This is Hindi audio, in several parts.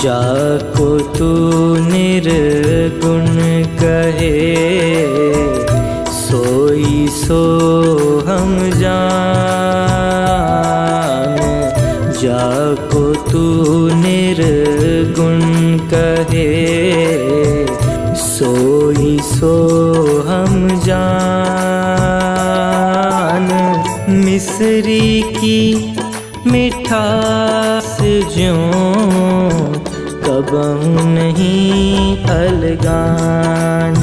जाको तू निर्गुण कहे, सोई सो हम जान। जाको तू निर्गुण कहे, सोई सो हम जान। मिस्री की मिठास ज्यों कबहू नहीं अलगान।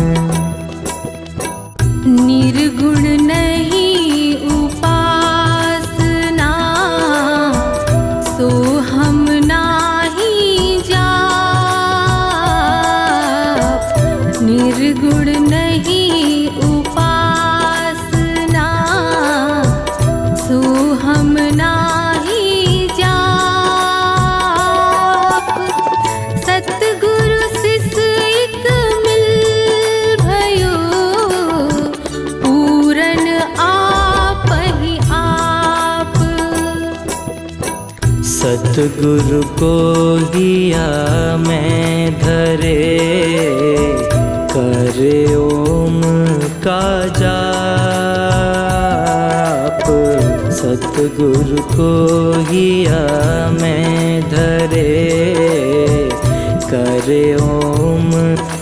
निर्गुण नहीं उपासना, सो हम नाही जाप। निर्गुण नहीं उपासना, सो हम नाही जाप। सतगुरु सिस एक मिल भयो, पूरन आप ही आप। सतगुरु को हिया मैं धरे, करे ओम का जाप। सतगुरु को हिया मैं धरे, करे ओम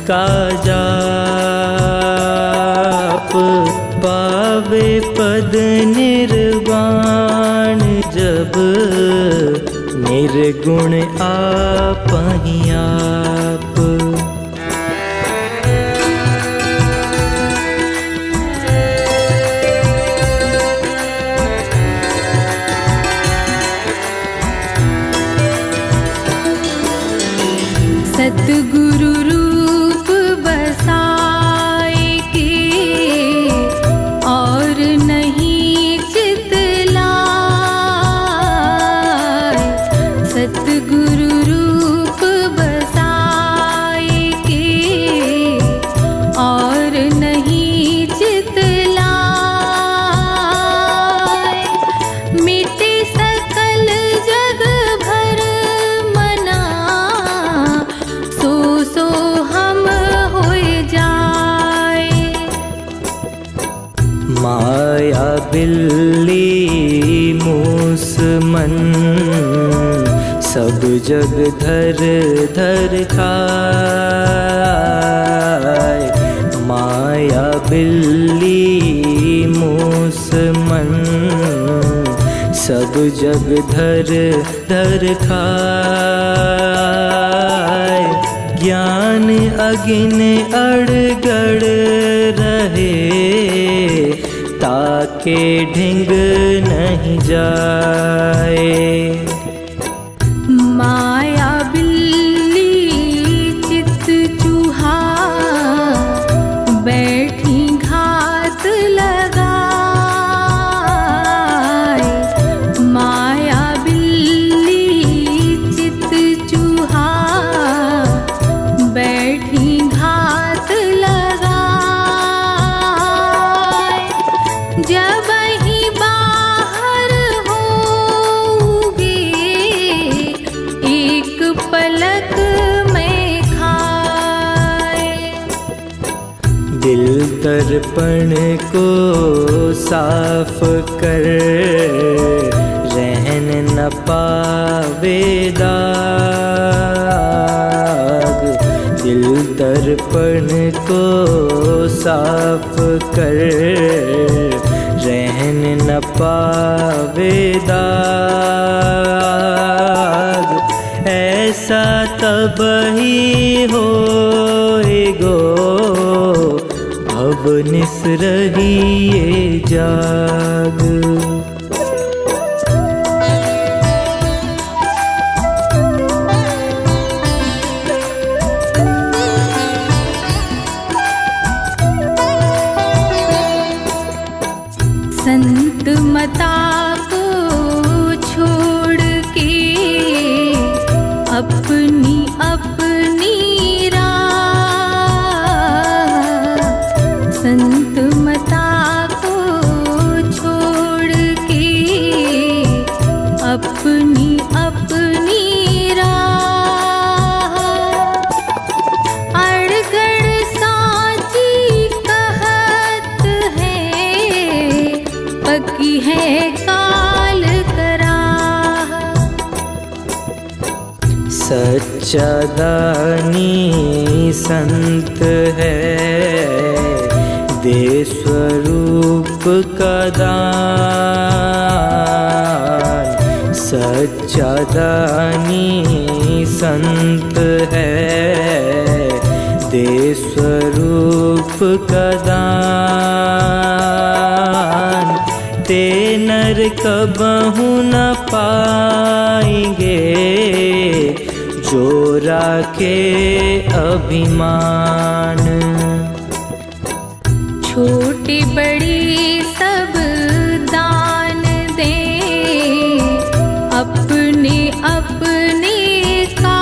का जाप। पावे पद निर्वाण जब, निर्गुण आप ही आप। सतगुरु रूप बसाए के, और नहीं चितलाए। सतगुरु रूप बसाए के, और नहीं चितलाए। मिटे सकल जग भर मना, सो सो हम होए जाए। माया बिल्ली मूस मन, सब जग धर धर खाए। माया बिल्ली मूस मन, सब जग धर धर खाए। ज्ञान अगिन अड़गड़ रहे, ताके ढिंग नहीं जाए। माया बिल्ली चित चूहा, बैठी घात लगाए। माया बिल्ली चित चूहा, बैठी घात लगाए। जब ही बाहर होगे, एक पलक में खाए। दिल दर्पण को साफ कर, रहन न पावे दाग। दिल दर्पण को साफ कर, रहन न पावे दाग। ऐसा तब ही होएगो, भव निसरही ये जाग। संत मता को छोड़ के, अपनी अपनी राह। संत मता को छोड़ के, अपनी अपनी राह। सच्चा दानी संत है, दे स्वरूप का दान। सच्चा दानी संत है, दे स्वरूप का दान। ते नर कबहु न पाएंगे, जो राखे अभिमान। छोटी बड़ी सब दान दे, अपने अपने काज।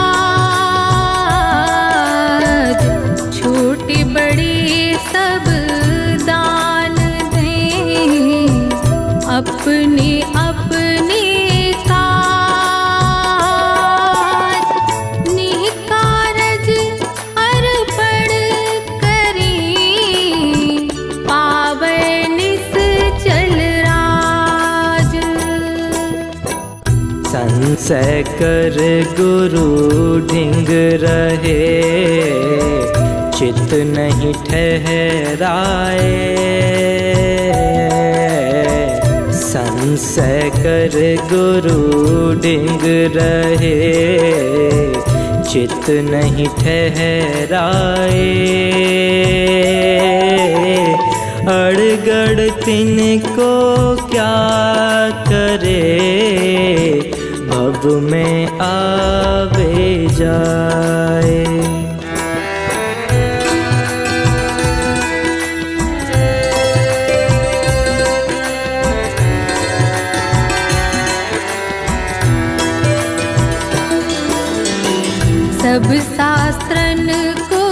छोटी बड़ी सब दान दे, अपने अपने काज। निकारज अर्पण करें, पावै निश्चल राज। संशय कर गुरु ढिंग रहे, चित नहीं ठहराए। संशय कर गुरु ढिंग रहे, चित नहीं ठहराए। अड़गड़ तिनको क्या करे, भव में आवे जाए। सब शास्त्रन को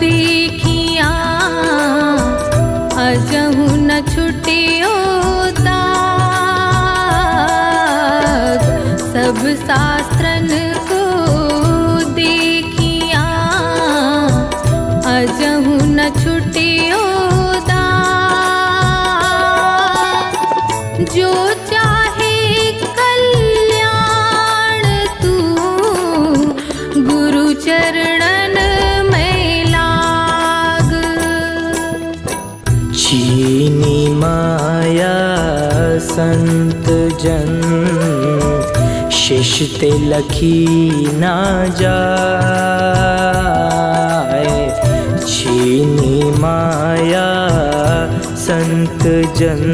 देखिया, अजहु न छुटियो दाग। सब शास्त्रन को देखिया, अजहु न छुटियो दाग। जो चाहे कल्याण तू, गुरु चरणन में लाग। चीनी माया संत जन, शिष्य ते लखी ना जाए। चीनी माया संत जन,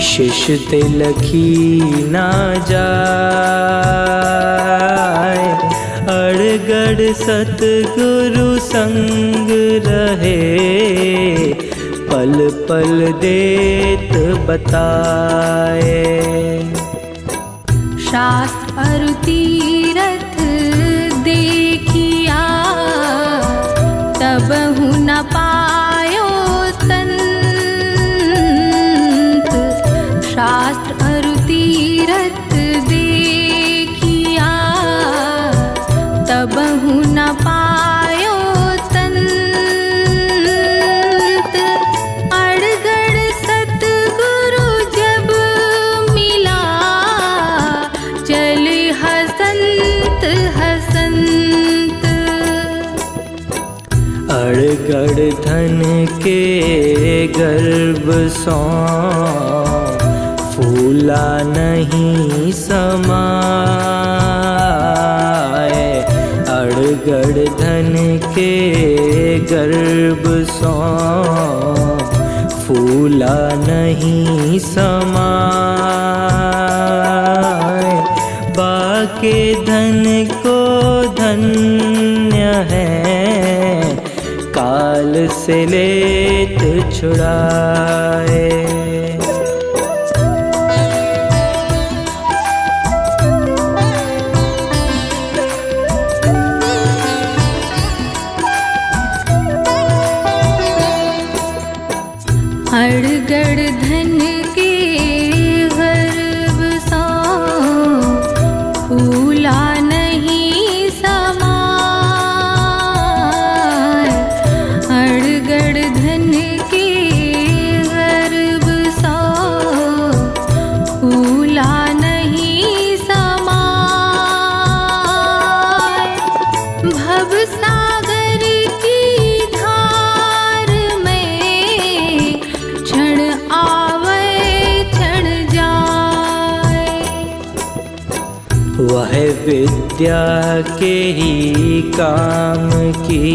शिष्य ते लखी ना जाए। अड़गड़ सतगुरु संग रहे, पल पल देत बताए। शास्त्र अरु तीरथ देखिया, तबहु न पायो तंत। शास्त्र अरु तीरथ देखिया, तबहु न पायो तंत। अड़गड़ सतगुरु जब मिला, चल हसंत हसंत। अड़गड़ धन के गर्भ सो, फूला नहीं समाए। अड़गड़ धन के गर्भ सो, फूला नहीं समाए। बाके धन को धन्य है, काल से लेत छुड़ाए। अड़गड़ धन के गर्भ सो, फूला नहीं समाए। अड़गड़ धन के गर्भ अब सागर की धार में क्षण आवे क्षण जाए। वह विद्या के ही काम की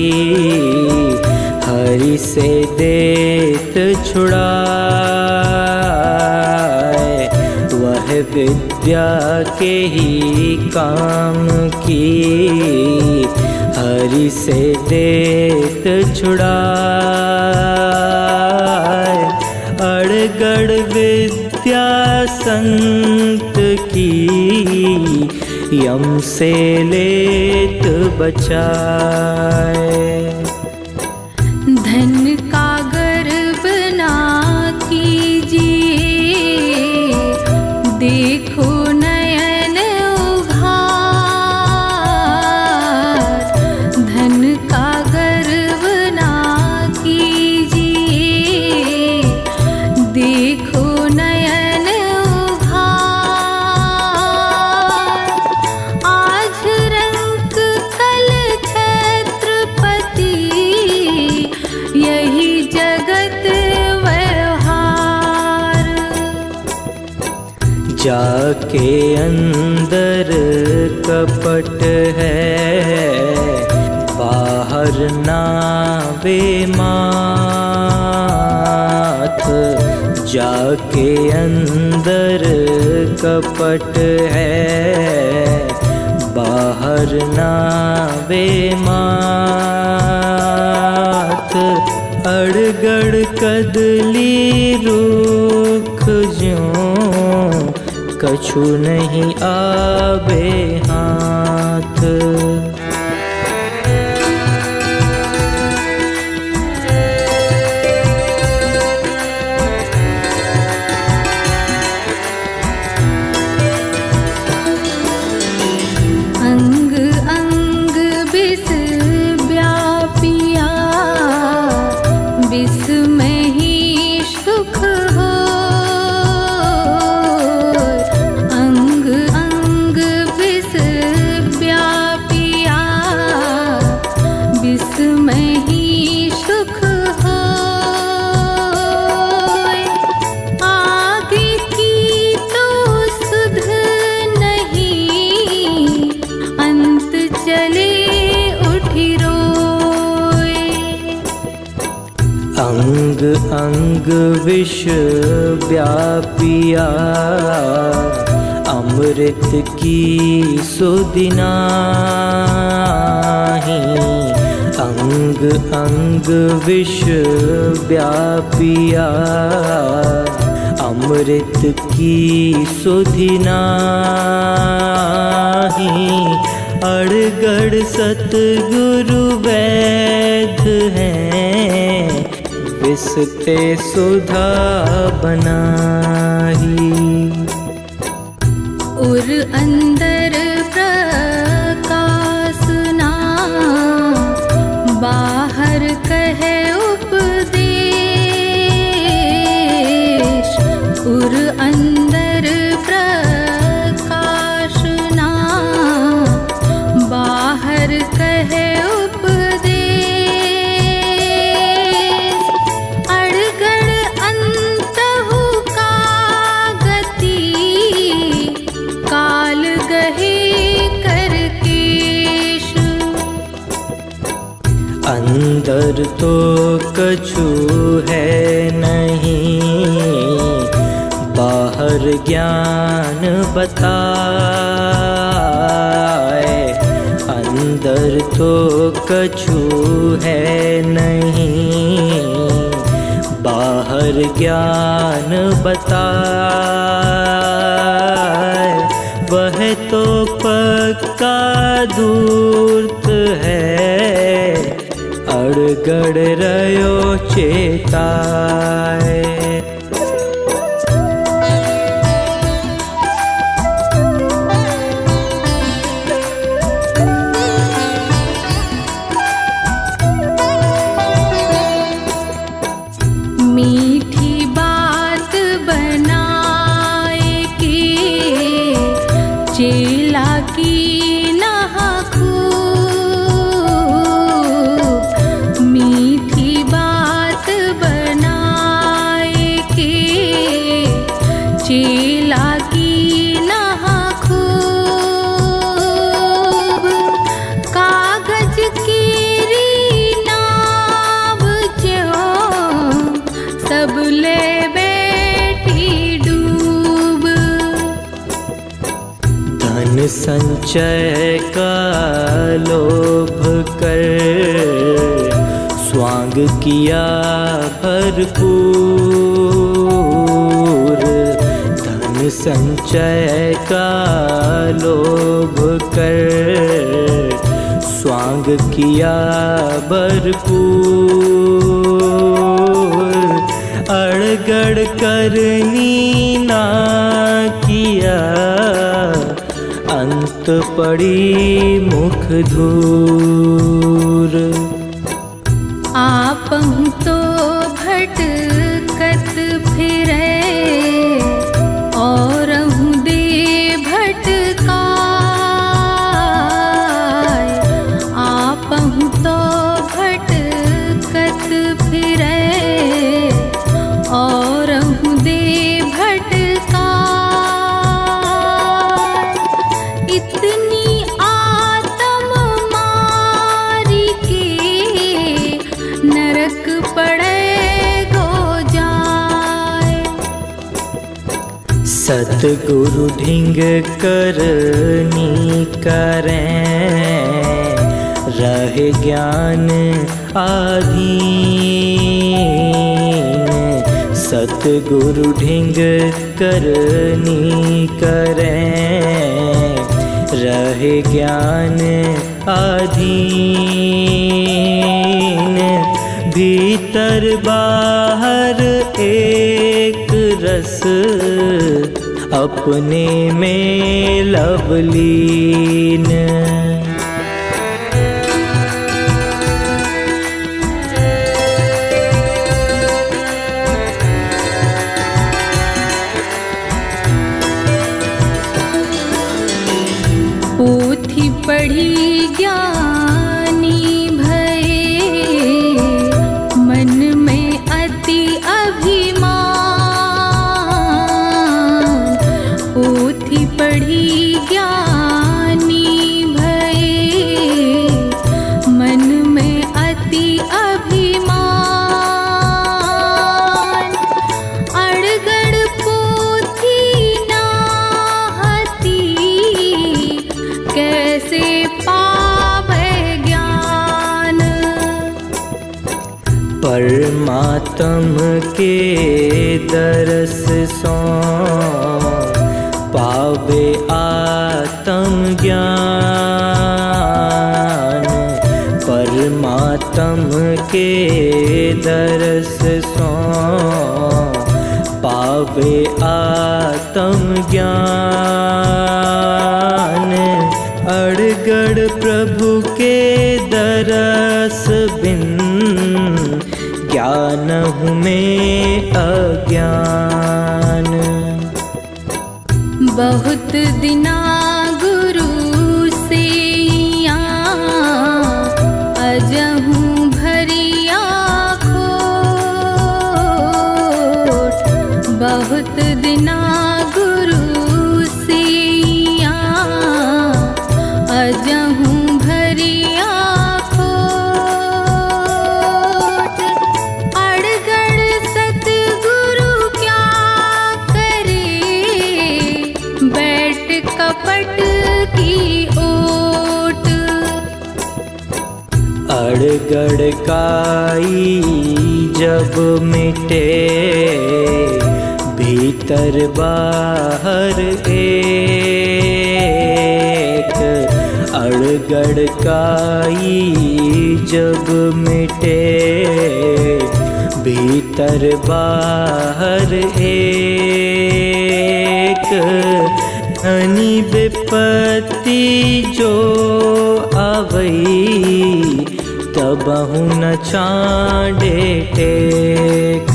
हरि से देत छुड़ाए। वह विद्या के ही काम की हरि से देत छुड़ाए। अड़गड़ विद्या संत की यम से लेत बचाए। धन का गर्व ना कीजिए, देखो नयन उघार। धन का गर्व ना कीजिए, देखो नयन उघार। आज रंक कल छत्रपति, यही जगत व्यवहार। जाके अंदर कपट है, बाहर नावे मात। जाके अंदर कपट है, बाहर नावे मात। अड़गड़ कदली रूख ज्यों, कछु नहीं आवे हाथ। अंग अंग बिस व्यापिया, बिस में ही सुख हो। अंग अंग बिस व्यापिया, बिस में ही सुख हो। आगे की तो सुध नहीं, अंत चले उठी रोए। अंग अंग विष व्यापिया, अमृत की सुधि नाहीं। अंग अंग विष व्यापिया, अमृत की सुधि नाहीं। अड़गड़ सतगुरु वैद हैं, विसते सुधा बनाही। उर अंदर प्रकाश ना, बाहर कहे उपदेश। उर अंदर प्रकाश ना, बाहर कहे उपदेश। अड़गड़ अंतहु का गति, काल गहे करकेश। अंदर तो कछु है नहीं, बाहर ज्ञान बताए। अंदर तो कछु है नहीं, बाहर ज्ञान बताए। वह तो पक्का धूर्त है, अड़गड़ रयो चेताए। मीठी बात बनाए के, चेला की नहा खूब। संचय का लोभ कर स्वांग किया भरपूर। धन संचय का लोभ कर स्वांग किया भरपूर। अड़गड़ करनी ना किया अंत पड़ी मुख धूर। आपहु तो भटकत फिरे औरहु दे भटकाय। आपहु तो भटकत फिरे औरहु दे भटकाय। इतनी आत्म मारी के नरक पड़े गो जाए। सतगुरु ढिंग करनी करें रहे ज्ञान आधीन। सतगुरु ढिंग करनी करें रहे ज्ञान आधीन। भीतर बाहर एक रस अपने में लवलीन। पोथी पढ़ी ज्ञानी भये मन में अति अभिमान। पोथी पढ़ी ज्ञानी भये मन में अति अभिमान। अड़गड़ पोथी नाहती कैसे पावे ज्ञान। परमात्म के दरस सो पावे आत्म ज्ञान। परमात्म के दरस सो पावे आत्म ज्ञान। अड़गड़ प्रभु के दरस बिन ज्ञान हूँ मैं अज्ञान। बहुत दिना गुरु से अजहूँ भरिया खोट। बहुत दिना गुरु से अजहूँ भरिया खोट। अड़गड़ सतगुरु क्या करे बैठ कपट की ओट। अड़गड़ काई जब मिटे भीतर बाहर एक। अड़गड़ काई जब मिटे भीतर बाहर एक। धनी विपत्ति जो आवई तबहु न छाड़े टेक।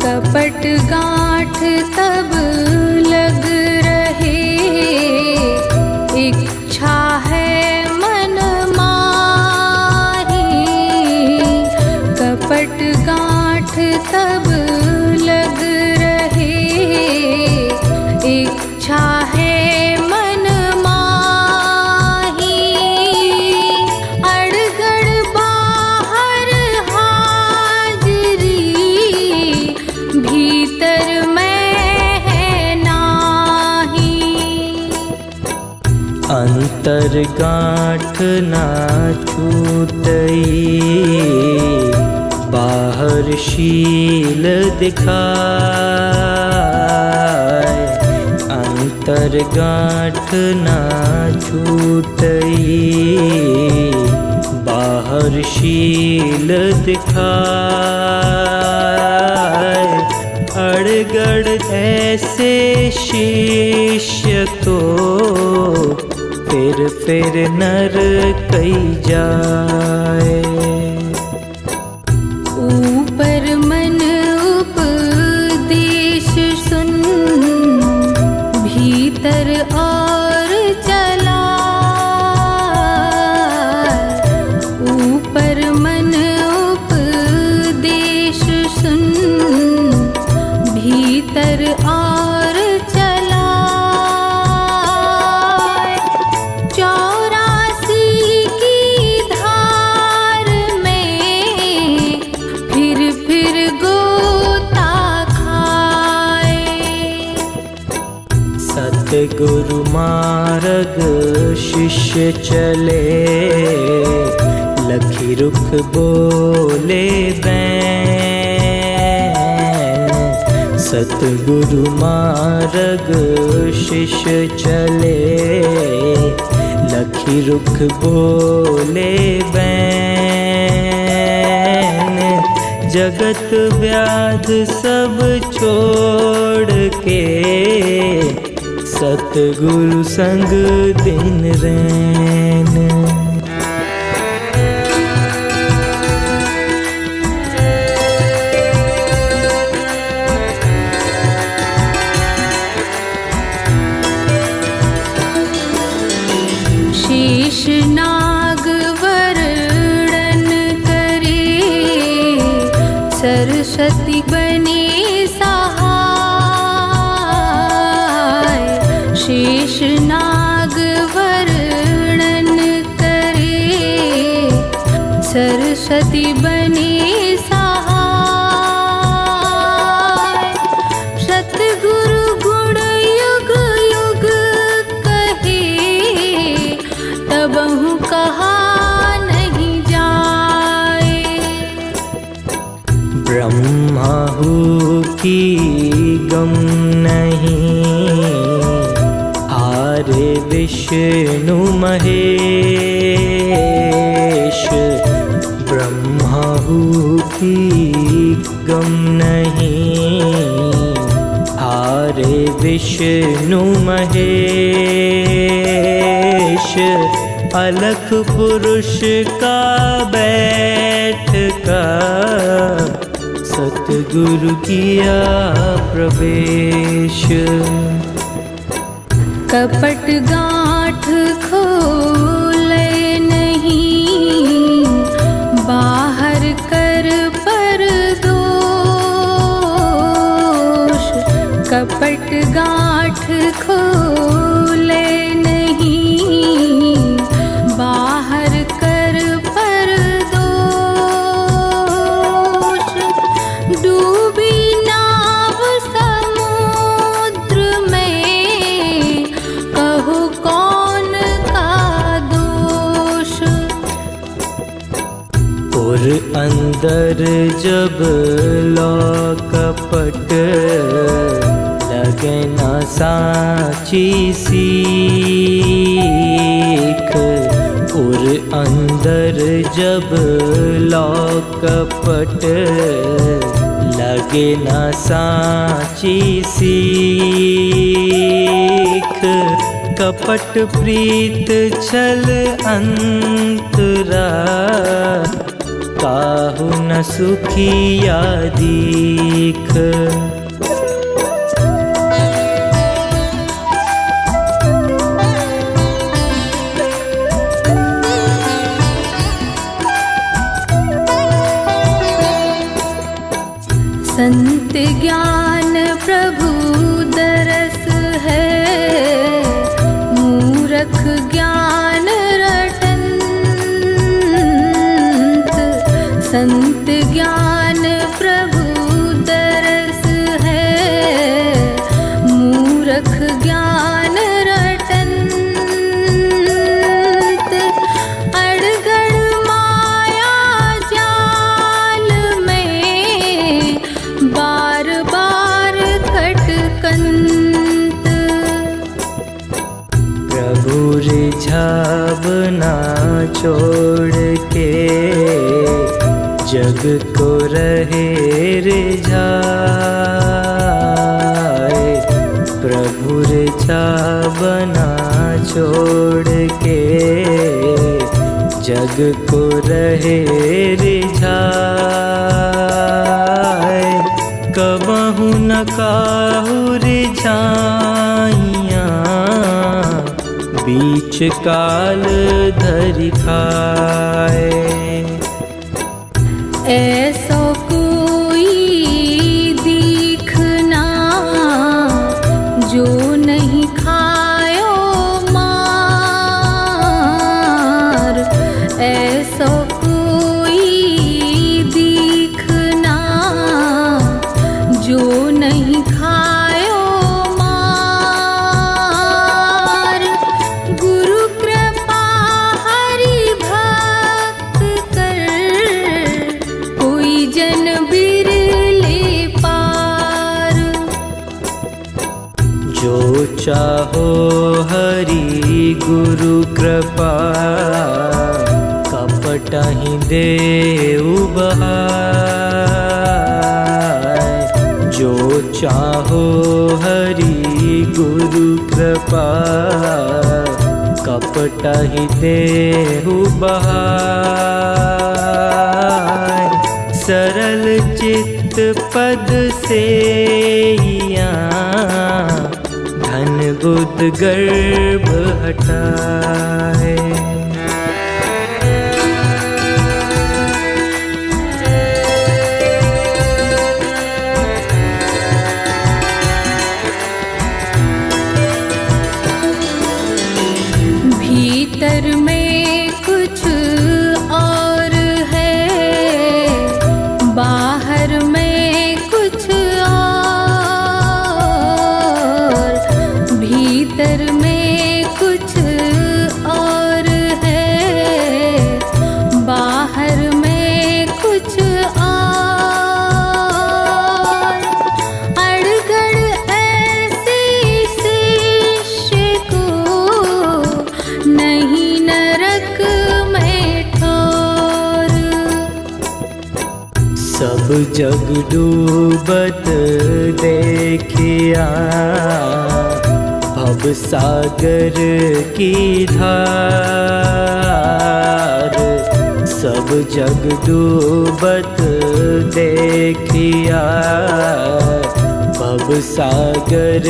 कपट गांठ तब लग रहे इच्छा है मन माही। कपट गांठ तब लग रहे इच्छा है मन माही। गांठ ना छूटई, बाहर शील दिखाए। अंतर गांठ ना छूटई, बाहर शील दिखाए। अड़गड़ ऐसे शिष्य तो फिर नर कई जाए। ऊपर मन उपदेश सुन, भीतर और चला। ऊपर मन उपदेश सुन, भीतर और चला। 84 की धार में फिर गोता खाए। सतगुरु मार्ग शिष्य चले, लखी रुख बोले बैन। सतगुरु मार्ग शिष्य चले, लखी रुख बोले बैन। जगत व्याध सब छोड़ के, सतगुरु संग दिन रैन। शेष नाग वर्णन करे, सरस्वती बने सहाय। शेष नाग वर्णन करे, सरस्वती बने सहाय। सतगुरु गुण युग युग कहे, तबहु कहा नहीं जाए। ब्रह्मा हूँ की गम नहीं, आर्य विष्णु महेश। ब्रह्मा हूँ की गम नहीं, आर्य विष्णु महेश। अलख पुरुष का बैठ का, सतगुरु किया प्रवेश। कपट गांठ खोले नहीं, बाहर कर परदोष। कपट गांठ खोले नहीं, बाहर कर परदोष। डूबी नाव समुद्र में, कहो कौन का दोष। और अंदर जब लौ कपट, लगे न साची सीख। और अंदर जब लौ कपट, लगे न साची सीख। कपट प्रीत छल अंतरा, काहू न सुखिया दीख। संत ज्ञान प्रभु दरस है, मूरख ज्ञान रटंत। संत ज्ञान प्रभु दरस है, मूरख ज्ञान रटंत। छोड़ के जग को रहे रिझाए। प्रभु रिझा बना छोड़ के जग को रहे रिझाए। कबहु न काहू रिझाइयाँ बीच काल धरि खाए। ऐसो कोई दिखना जो नहीं खायो मार। ऐसो कोई दिखना जो नहीं खायो मार। गुरु कृपा हरि भक्त कर कोई जन बिरले पार। जो चाहो हरि गुरु कृपा कपटहि देउ बहाय। जो चाहो हरि गुरु कृपा कपटहि देहु बहाय। सरल चित्त पद सेइयाँ धन बुद्ध गर्भ हटाए। भीतर में कुछ और है, बाहर में कुछ और। भीतर में कुछ और है, बाहर में कुछ और। अड़गड़ ऐसे शिष्य को नहीं नरक में ठोर। सब जग डूबत देखिया भव सागर की धार। सब जग डूबत देखिया भव सागर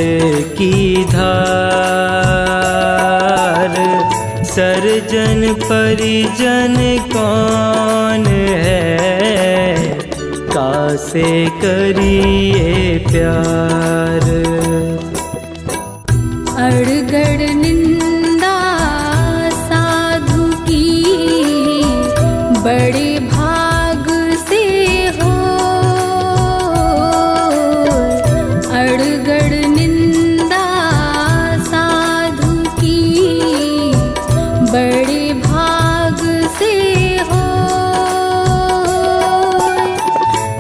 की धार। सरजन परिजन कौन है, कासे करिए प्यार। अड़गड़ निंदा साधु की बड़े भाग से हो। अड़गड़ निंदा साधु की बड़े भाग से हो।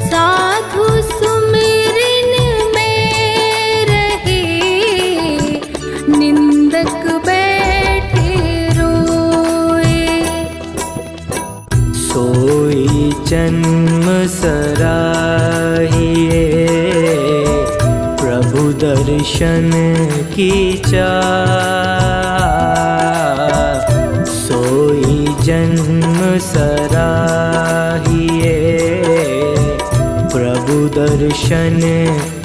साधु सुमिरन में रहे, निंदक बैठे रोए। सोई जन्म सराहिए प्रभु दर्शन की चाह। सोई जन्म सराहिए प्रभु दर्शन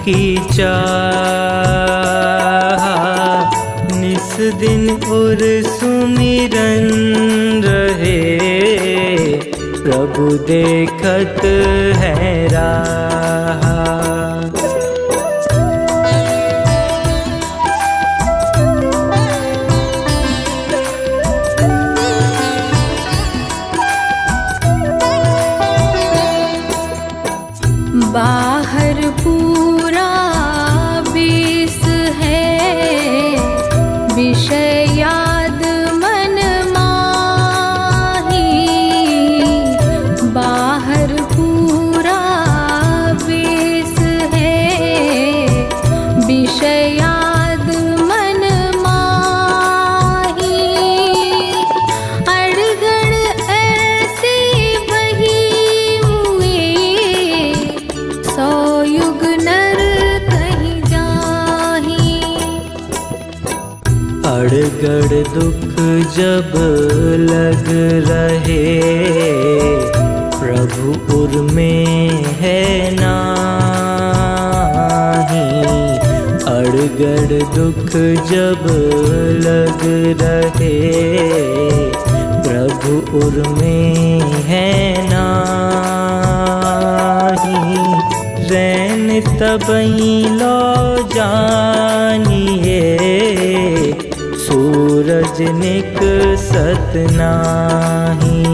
की चाह। निस दिन उर सुमिरन रहे प्रभु देखत है राह। बाहर पूरा बेस है, विषय याद मन माही। बाहर पूरा बेस है, विषय याद मन माही। अड़गड़ अड़गड़ दुख जब लग रहे, प्रभु उर में है नाही। अड़गड़ दुख जब लग रहे, प्रभु उर में है नाही। रैन तबई लो जानिए, सूरज निकसत नाही।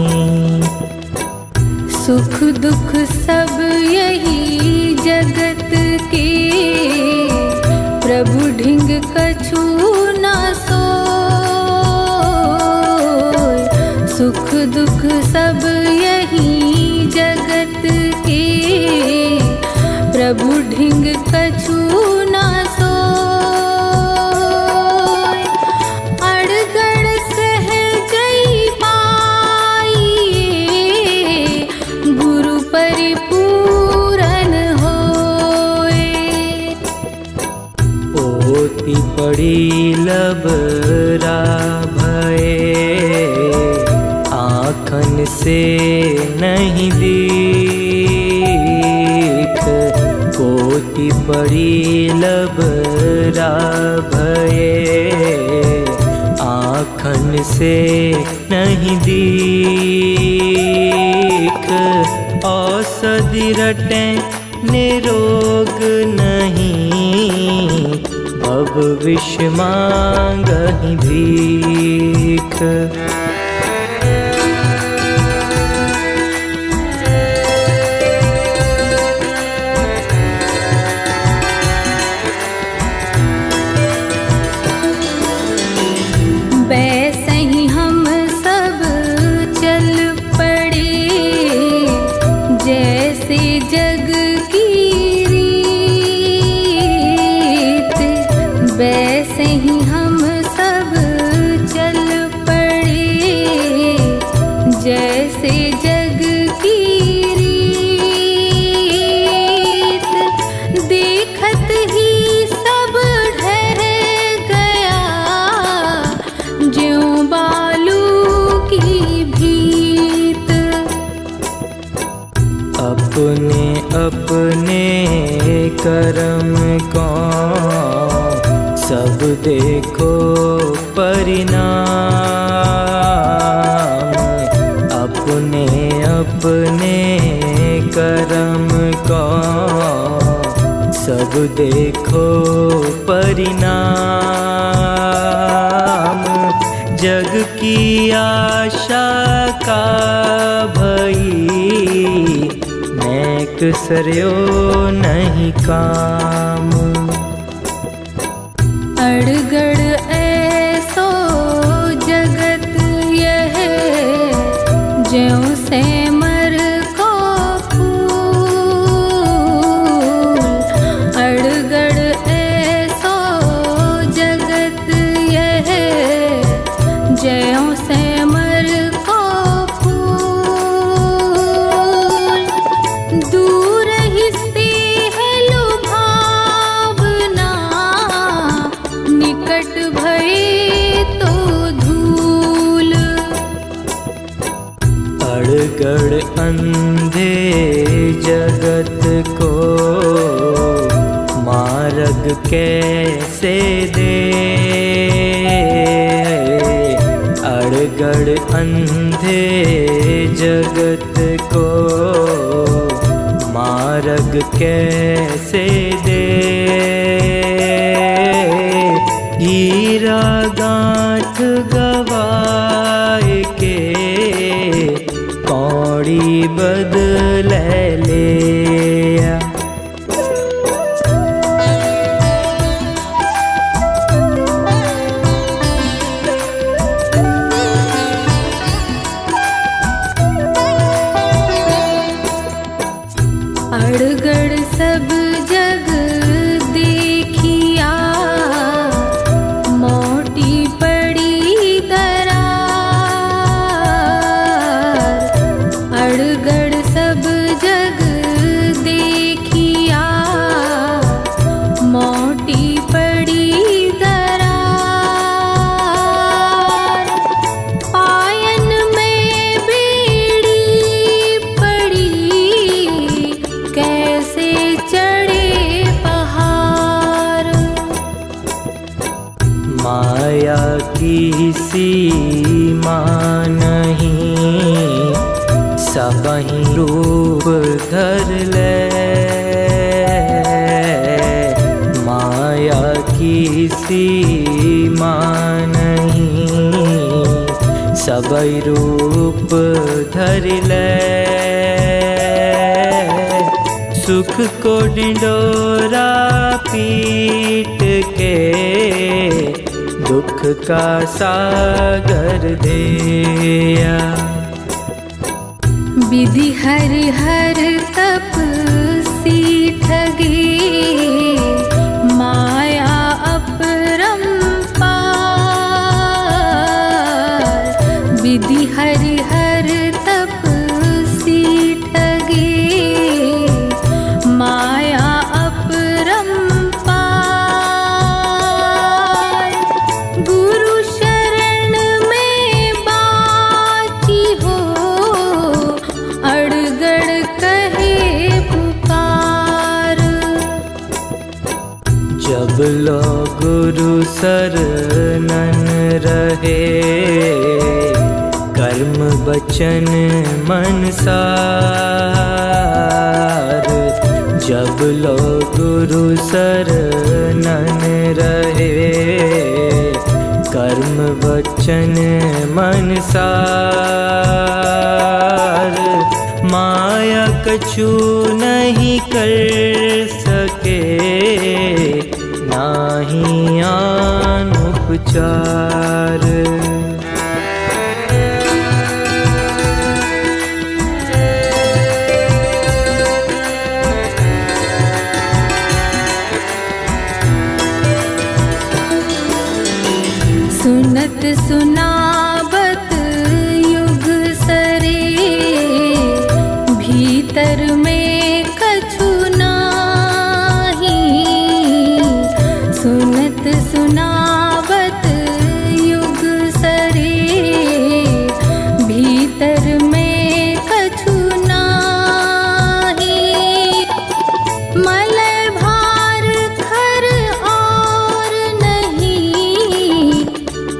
सुख दुख सब यही जगत के, प्रभु ढिंग कछु न सोय। सुख दुख सब यही जगत के, प्रभु ढिंग कछु न सोय। अड़गड़ सहजई पाइए, गुरु परिपूरन होए। पोती पड़ी लबरा भये, आँखन से नहीं दीख। पोती पड़ी लबरा भये, आँखन से नहीं दीख। औषधि रटे निरोग नहीं, भव विष मांगहि भीख। वैसे ही हम सब चल पड़े, जैसे जग की रीत। वैसे ही हम सब चल पड़े, जैसे जग की रीत। देखत ही सब ढह गया, ज्यों बालू की भीत। अपने अपने कर्म को सब देखो परिणाम। अपने अपने कर्म को सब देखो परिणाम। जग की आशा का भई, नेक सरयो नहीं काम। अड़गड़ ऐसो जगत यह, ज्यों से मर को फूल। अड़गड़ ऐसो जगत यह, ज्यों से मर को फूल। दूर ही से है लुभावना, निकट भये तो धूल। अड़गड़ अंधे जगत को मार्ग कैसे दे। अड़गड़ अंधे जगत को मार्ग कैसे दे। हीरा गांठ गवाए के, कौड़ी बदले लिया। अड़गड़ सब जग देखिया, मोटी पड़ी दरार। अड़गड़ सब जग देखिया, मोटी पड़ी दरार। सबहि रूप धर ले। माया की सीमा नहीं, सबहि रूप धर ले। सुख को ढिंढोरा पीट के, दुख का सागर दिया। विधि हरि हर तपसी ठगे, माया अपरंपार। विधि हरि हर तपसी ठगे, माया अपरंपार। गुरु शरण में बाची हो, अड़गड़ कहे पुकार। जब लो गुरु शरणन रहे, कर्म बचन मन सार। जब लो गुरु शरणन रहे, कर्म बचन मन सार। माया कछु नहीं कर सके, नाही आन उपचार। सुनत सुनावत युग सरे, भीतर में कछु नाही। सुनत सुनावत युग सरे, भीतर में कछु नाही। मलय भार खर और नहीं,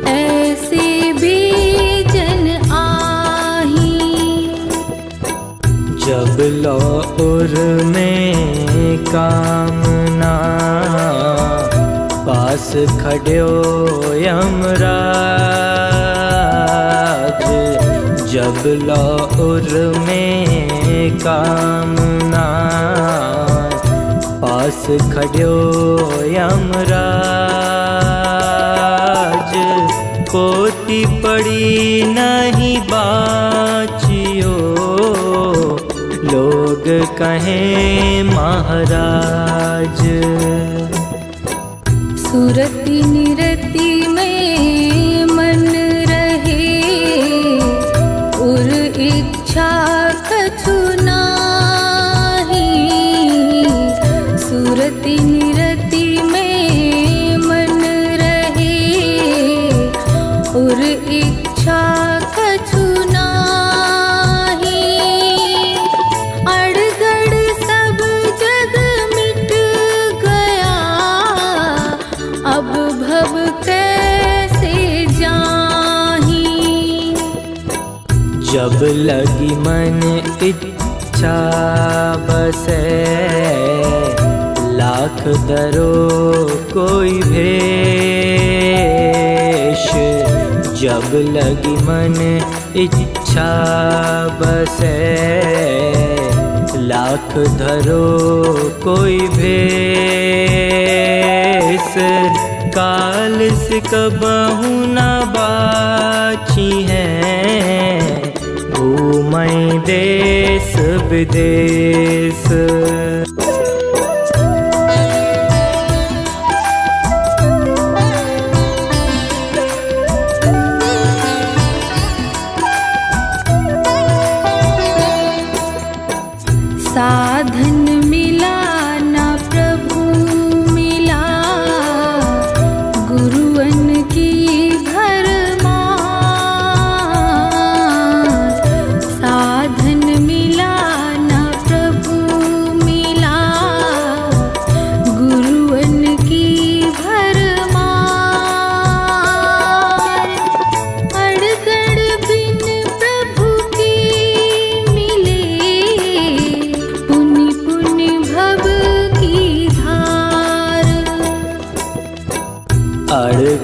ऐसे बीजन आही। जब लौर में कामना, पास खड्यो यमराज। जब लौर में कामना, पास खड्यो यमराज। पोती पड़ी नहीं बाचियो, लोग कहें महाराज। सुरति निरति में मन रहे, उर इच्छा कछु नाही। सुरति निरति में मन रहे, उर इच्छा कछु नाही। अड़गड़ सब जग मिट गया, अब भव कैसे जाही। जब लगी मन इच्छा बसे, लाख दरो कोई भेष। जब लगी मन इच्छा बसे, लाख धरो कोई भेष। काल से कबहू न बाची है, घूमई देश विदेश। साधन मिला ना प्रभु मिला, गुरुअन की भरमार। साधन मिला ना प्रभु मिला,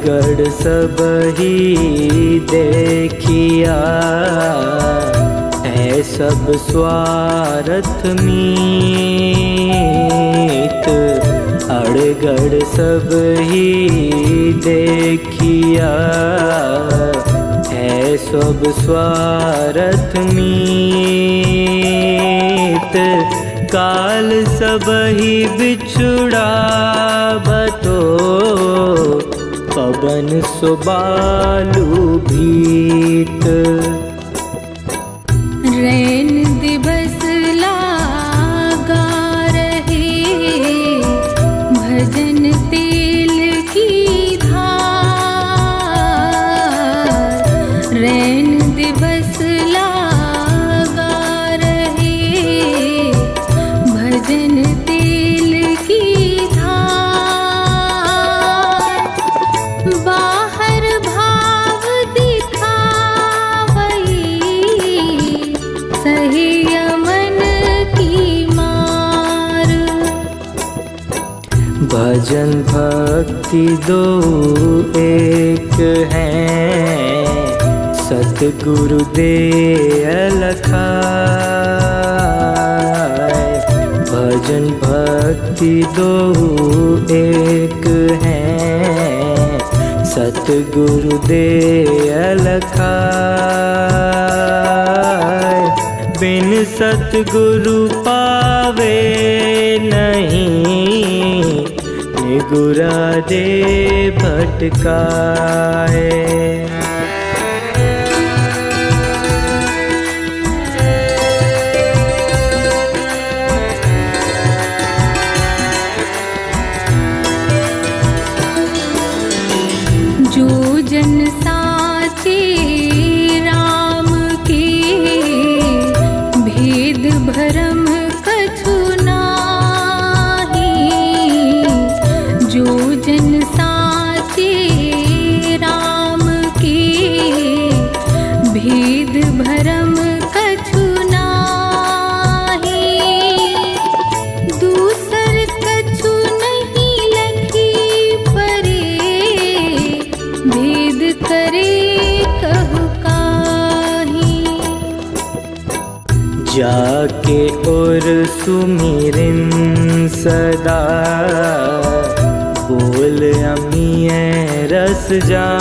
अड़गड़ सब ही देखिया, है सब स्वार्थ मीत। अड़गड़ सब ही देखिया, है सब स्वार्थ मीत। काल सब ही बिछुड़ावतो, पवन सुबालु भीत। रैन दिवस लागा रहे, भजन तेल की धार। रैन दिवस लागा रहे, भजन तेल की धार। बाहर भाव दिखावई, सही अमन की मार। भजन भक्ति दो एक हैं, सतगुरु दे अलखाय। भजन भक्ति दो एक हैं, सतगुरु दे अलखाय। बिन सतगुरु पावे नहीं, निगुरा दे भटकाए। जो जन साचे राम के, भेद भरम कछु नाही। जो जन साचे राम के, भेद भरम कछु नाही। दूसर कछु नहीं लखी परे, भेद करे कहु काहि। जाके और सुमिरन सदा, बोल अमिय रस जान।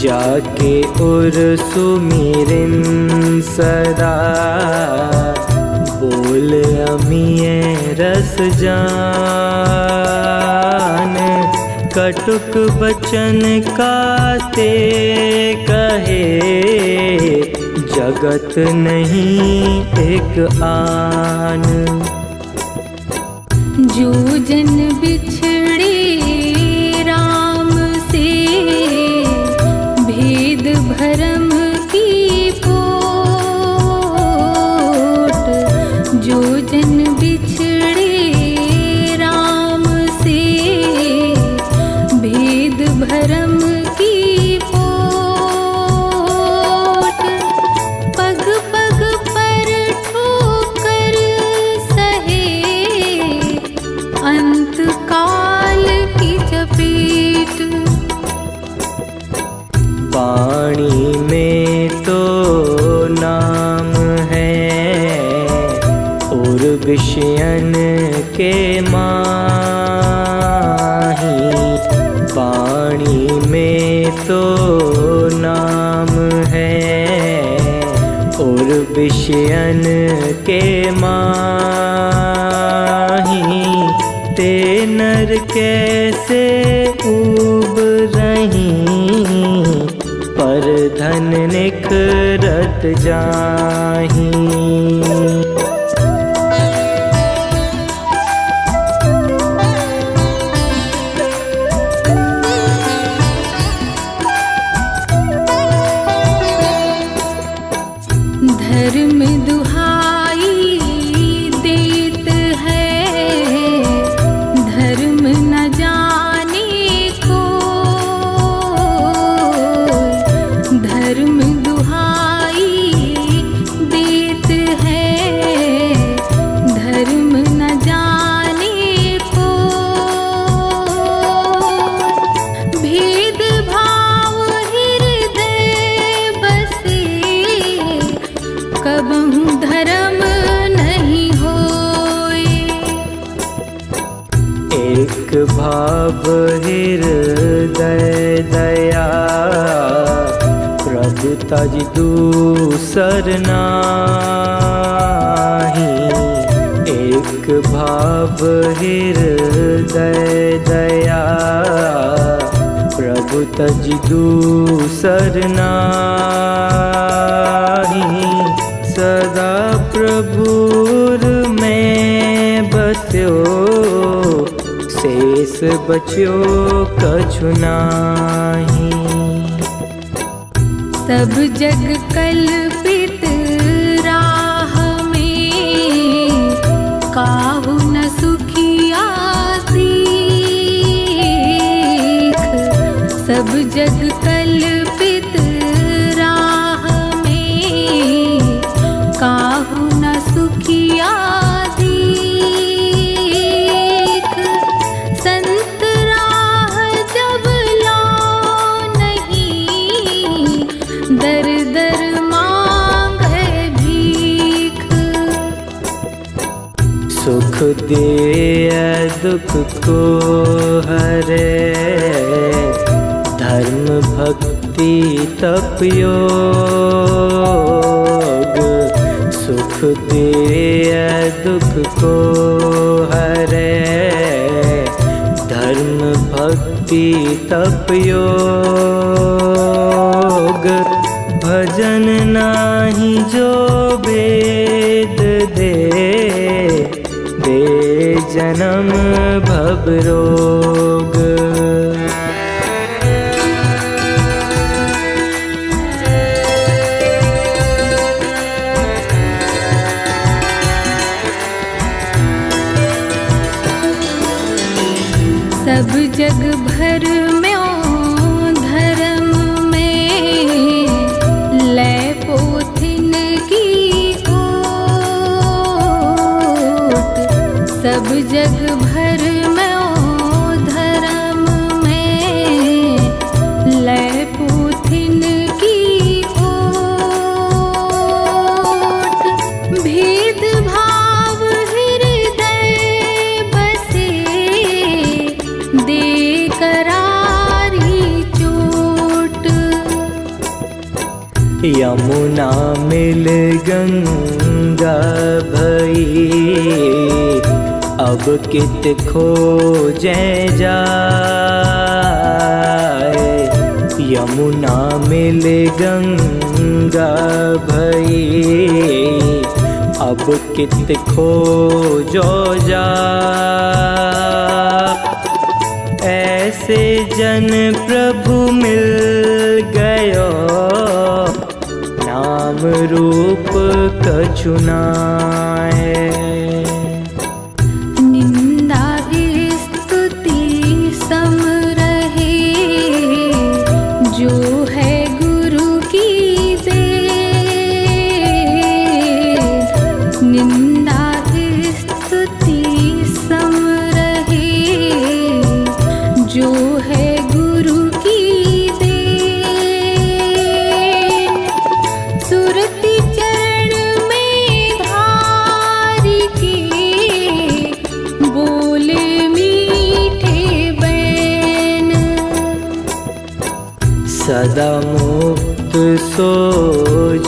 जाके और सुमिरन सदा, बोल अमिय रस जान। कटुक बचन काते कहे, जगत नहीं एक आन। जो जन बिछड़े राम से, भेद भरम की पोट। जो जन बिछड़े राम से, भेद भरम की पोट। पग पग पर ठोकर सहे, अंत काल की चपेट। पानी में तो नाम है, और विषयन के माही। पानी में तो नाम है, और विषयन के माही। ते नर कैसे ऊब रही, पर धन निखरत जाही। धर्म दुहाई देत है, धर्म न जाने को। धर्म दुहाई देत है, कबहु धर्म नहीं होए। एक भाव हृदय दया, प्रभु तज दूसर नाही। एक भाव हृदय दया, प्रभु तज दूसर नाही। सदा प्रभुर में बस्यो, शेष बच्यो कछु नाही। सब जग कल्पित राह में, काहू न सुखिया सीख। सब जग कल्पित राह में, काहू न सुखिया सीख। संत राह जब लो नहीं, दर दर मांगे भीख। सुख दे दुख को हरे, धर्म भक्ति तप योग। सुख दे दुख को हरे, धर्म भक्ति तप योग। भजन नाही जो वेद दे, दे जन्म भव रोग। सब जग भर में धर्म में, लय पोथिन की ओट। सब जग भर में धर्म में, लय पोथिन की ओट। भेद भाव हृदय बसे, दे करारी चोट। यमुना मिल गंगा भई, अब कित खोजे जाए। यमुना मिल गंगा भई, अब कित खोजो जाए। ऐसे जन प्रभु मिल गयो, नाम रूप कछु नाय। निंदा स्तुति सम रहे, जो है गुरु की देन। निंदा स्तुति सम रहे, जो है गुरु की देन। सुरति चरण में धारी के, बोले मीठे बैन। सदा मुक्त सो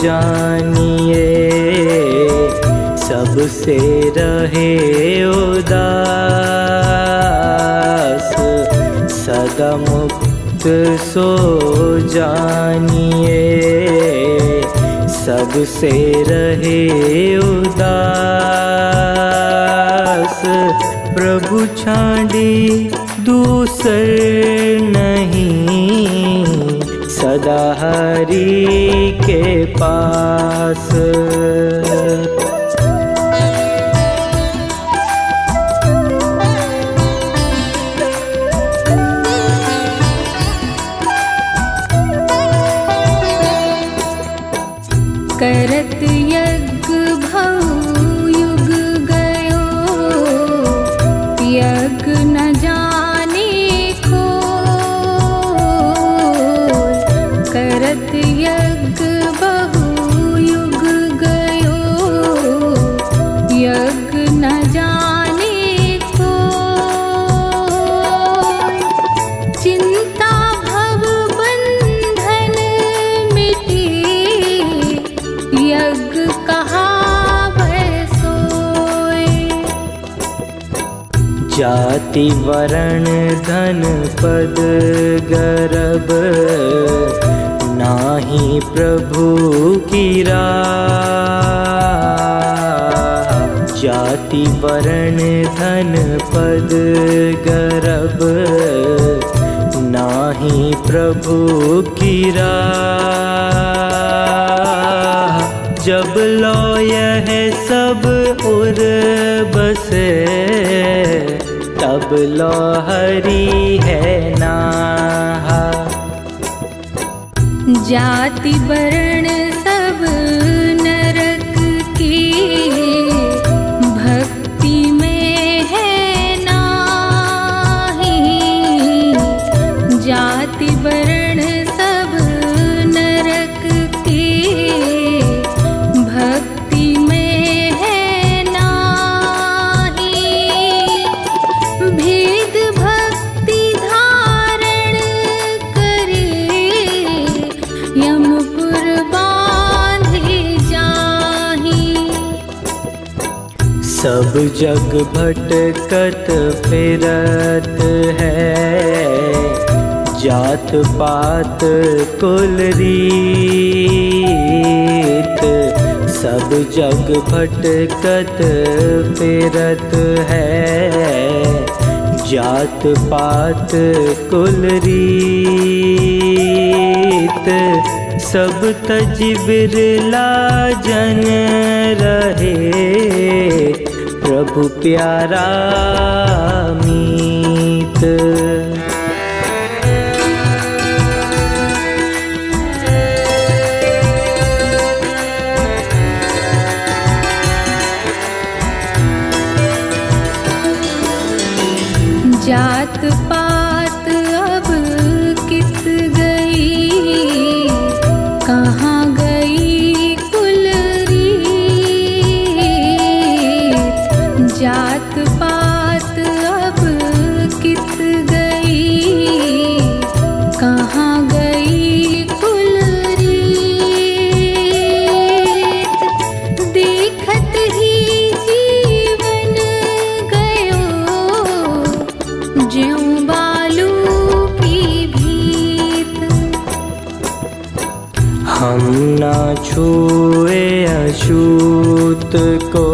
जानिए, सबसे रहे उदास। सदा मुक्त सो जानिए, सबसे रहे उदास। प्रभु छाड़ी दूसर नहीं, सदा हरि के पास। करत यज्ञ भव युग गयो, यज्ञ न जाने को। करत यज्ञ बहु युग गयो, जाति वरण धन पद गर्भ, नाही प्रभु की राह। जाति वरण धन पद गर्भ, नाही प्रभु की राह। जब लो यह सब उर बसे, तब लो हरि है नाहा। जाति वर्ण सब नरक की, भक्ति में है नाही। जाति वर्ण सब नरक की, भक्ति में है नाही। भेद भक्ति धारण करे, यमपुर बांधे जाहि। सब जग भटकत फिरत है, जात पात कुल रीत। सब जग भटकत फिरत है, जात पात कुल रीत। सब तज बिरला जन रहे, प्रभु प्यारा मीत। जात पात अब कित गई, कहाँ गई कुल रीत। जात पात अब कित गई, कहाँ गई कुल रीत। देखत ही जीवन गयो, ज्यों बालू की भीत। हम ना छुए अछूत को,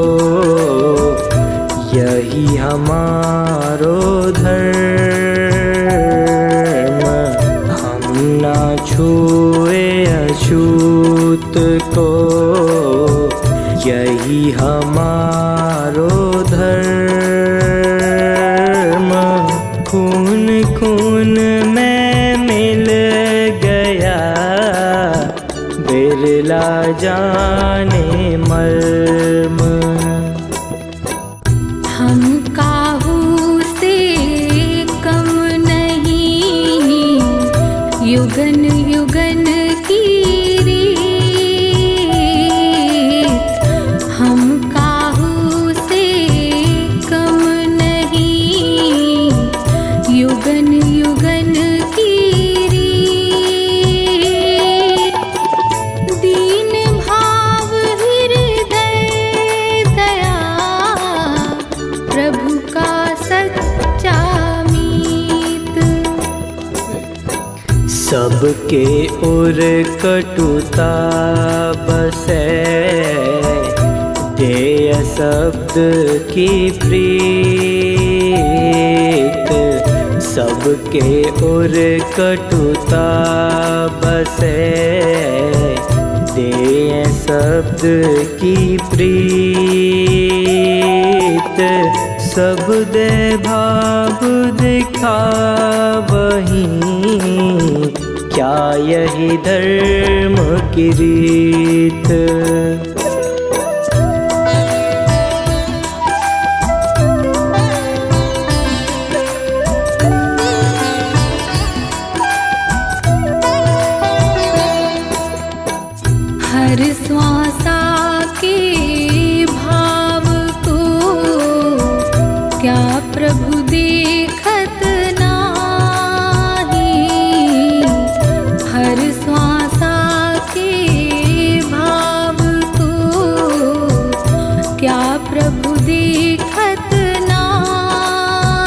यही हमारो धर्म। हम ना छुए अछूत को, यही हमारो धर्म। खून खून में मिल गया, बिरला जाने मर्म। हम काहू से कम नहीं, युगन युगन की रीत। हम काहू से कम नहीं, युगन युगन की रीत। दीन भाव हृदय दया, प्रभु का सच्चा मीत। सबके उर कटुता बसे, देय शब्द की प्रीत। सबके उर कटुता बसे, देय शब्द की प्रीत। सब दे भाव दिखावहीं, क्या यही धर्म की रीत। हर श्वासा के भाव को, क्या प्रभु देखत नाही। हर श्वासा के भाव को, क्या प्रभु देखत नाही।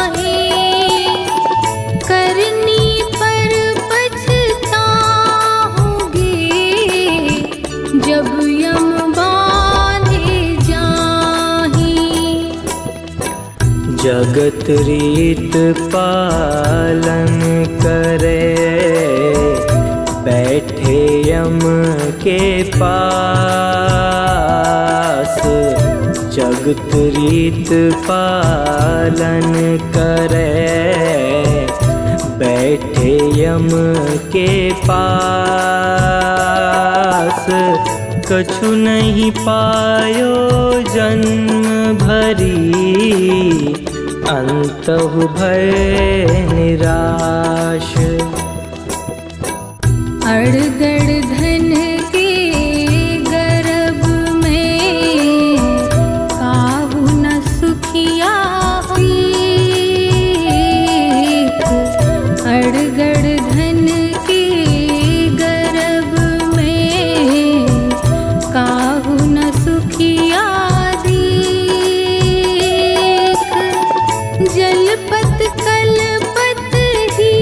यम बांधे जाहि। जगत रीत पालन करे, बैठे यम के पास। जगत रीत पालन करे, बैठे यम के पास। कछु नहीं पायो जन्म भरी, अंतहु भय निराश। अड़गड़ धन के गर्भ में, काहू न सुखिया सीख। अड़गड़ धन के गर्भ में, काहू न सुखिया दीख। जलपत कलपत ही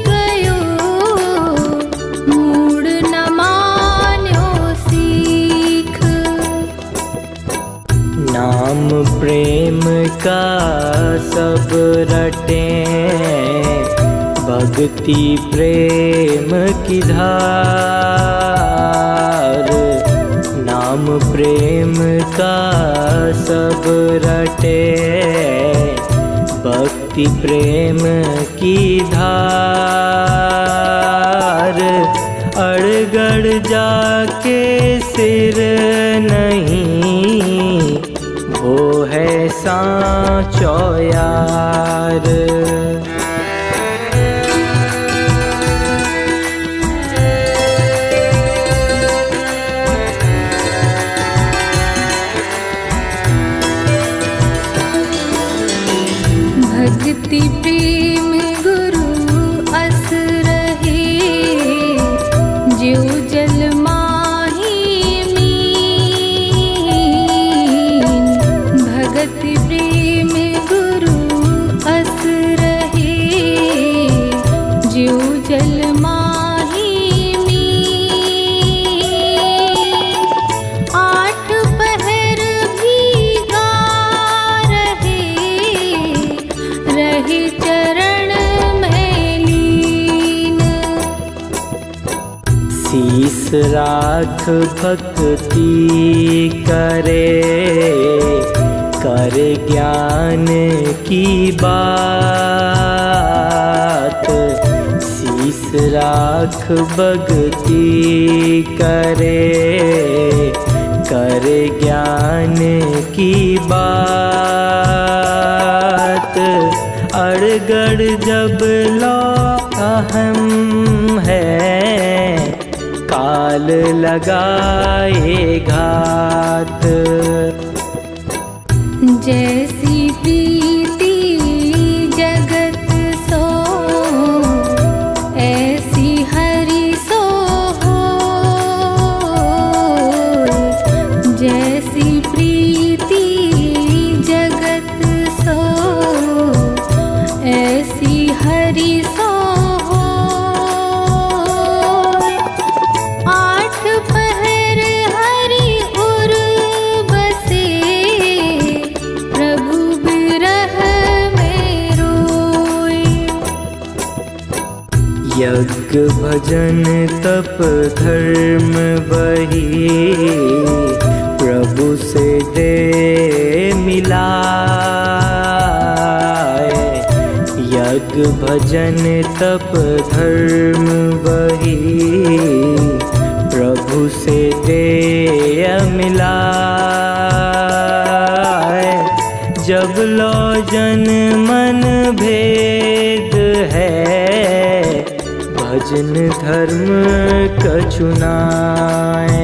गयो, मूड न मान्यो सीख। नाम प्रेम का सब रटे, भक्ति प्रेम की धार। नाम प्रेम का सब रटे, भक्ति प्रेम की धार। अड़गड़ जाके सिर नहीं, वो है सांचो यार। भक्ति प्रेम गुरु अस रहे, ज्यों जल माही मीन। भक्ति प्रेम गुरु अस रहे, ज्यों जल माही मीन। आठ पहर भीगा रहे, रहे चरण में लीन। शीस राख भक्ति करे, कर ज्ञान की बात। शीस राख भक्ति करे, कर ज्ञान की बात। अड़गड़ जब लो अहम है, काल लगाए घात। जैसी प्रीति जगत सो, ऐसी हरि सो हो। जैसी प्रीति जगत सो, ऐसी हरि सो हो। आठ पहर हरि उर बसे, प्रभु बिरह में रोए। यज्ञ भजन तप धर्म वही, प्रभु से दे मिलाए। यज्ञ भजन तप धर्म वही, प्रभु से दे मिलाए। जब लो जन मन भेद है, भजन धर्म कछु नाय।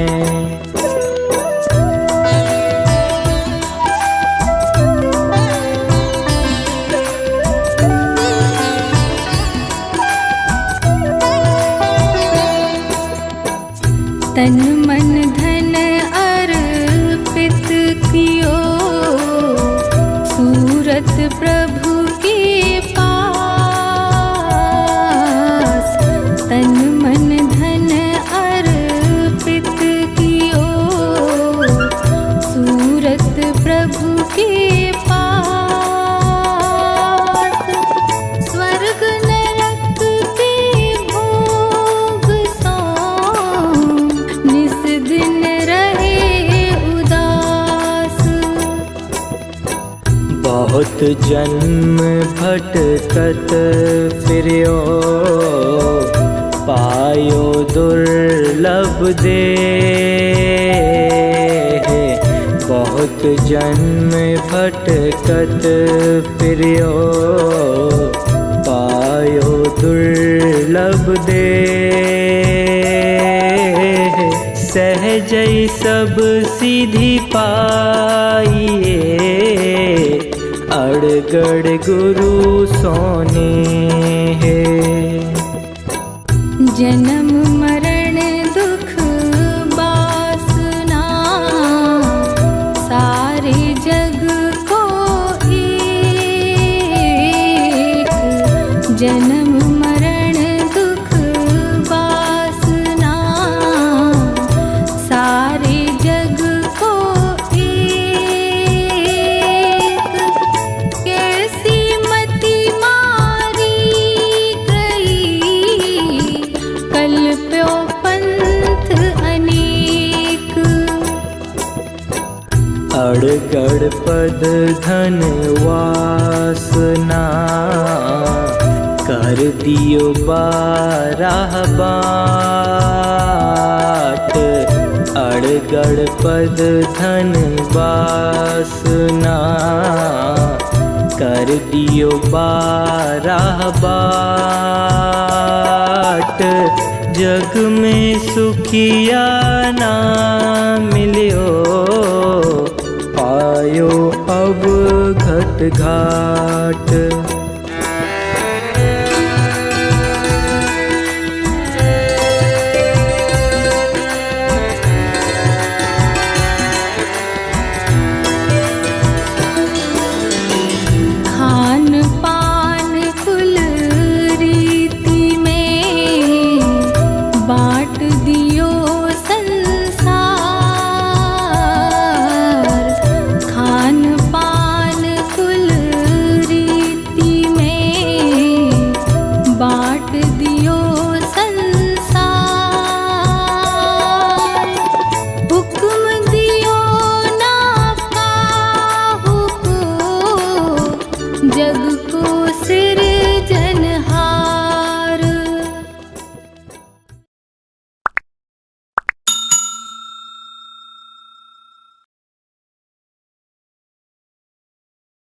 तन मन धन अर्पित कियो, सूरत प्रभु के पास। तन मन धन अर्पित कियो, बहुत जन्म भटकत फिर्यो, पायो दुर्लभ देह। बहुत जन्म भटकत फिर्यो, पायो दुर्लभ देह। सहजई सब सीधी पाइए, अड़गड़ गुरु सोने है। जन्म मरण दुख बासना, सारे जग को एक। जन्म मरण दुख बासना, सारे जग को एक। कैसी मति मारी गई, कल्प्यो पंथ अनेक। अड़गड़ पद धन वासना, कर दियो बारह बाट। अड़गड़ पद धन वासना, कर दियो बारह बाट। जग में सुखिया ना मिलियो, पायो अवघट घाट।